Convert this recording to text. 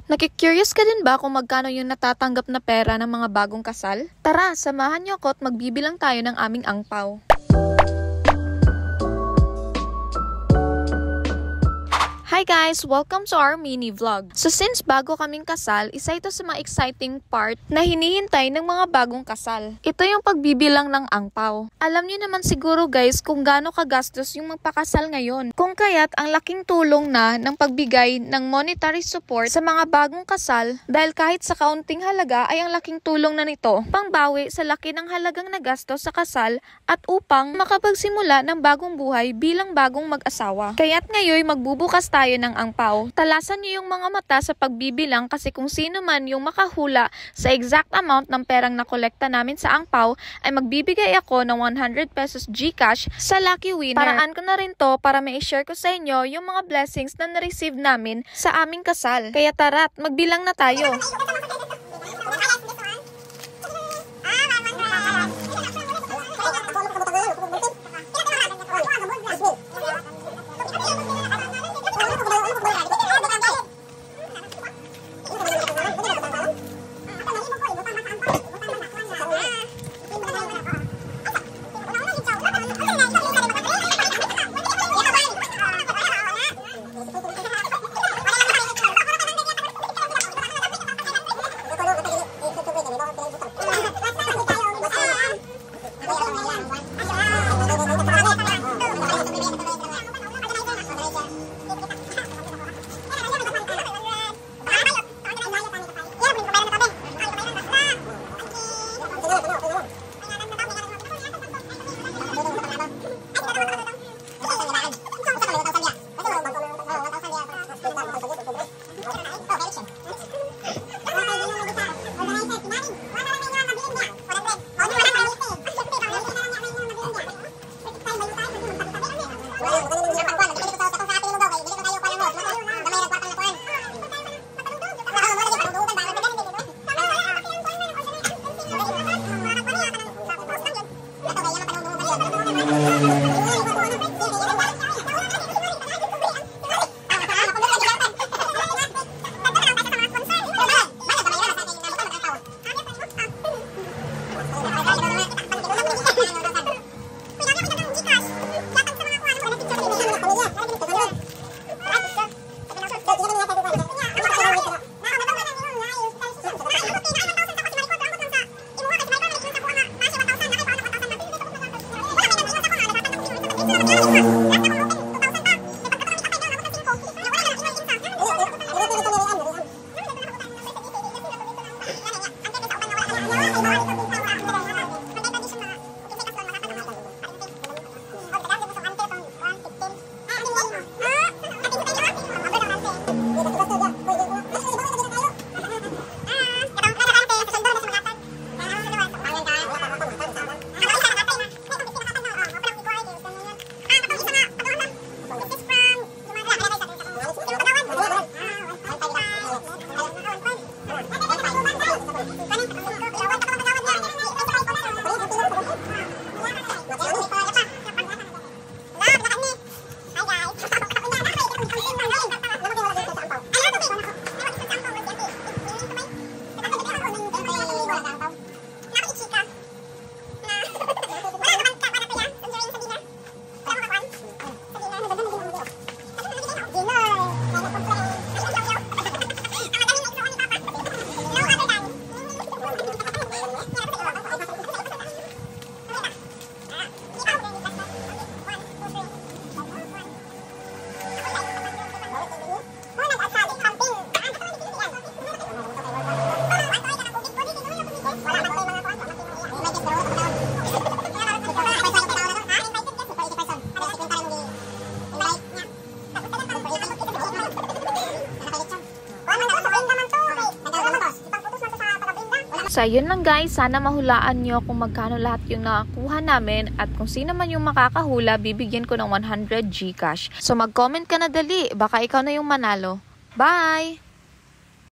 Nakikurious ka din ba kung magkano yung natatanggap na pera ng mga bagong kasal? Tara, samahan niyo ako at magbibilang tayo ng aming angpaw. Hi guys! Welcome to our mini vlog. So since bago kaming kasal, isa ito sa mga exciting part na hinihintay ng mga bagong kasal. Ito yung pagbibilang ng angpaw. Alam niyo naman siguro guys kung gaano kagastos yung magpakasal ngayon. Kung kaya't ang laking tulong na ng pagbigay ng monetary support sa mga bagong kasal dahil kahit sa kaunting halaga ay ang laking tulong na nito pangbawi sa laki ng halagang nagastos sa kasal at upang makapagsimula ng bagong buhay bilang bagong mag-asawa. Kaya't ngayon magbubukas tayo ng angpaw. Talasan niyo yung mga mata sa pagbibilang kasi kung sino man yung makahula sa exact amount ng perang nakolekta namin sa angpaw ay magbibigay ako ng 100 pesos GCash sa lucky winner. Paraan ko na rin to para ma-share ko sa inyo yung mga blessings na na-receive namin sa aming kasal. Kaya tara't magbilang na tayo. So, yun lang guys. Sana mahulaan nyo kung magkano lahat yung nakakuha namin at kung sino man yung makakahula, bibigyan ko ng 100 GCash. So, mag-comment ka na dali. Baka ikaw na yung manalo. Bye!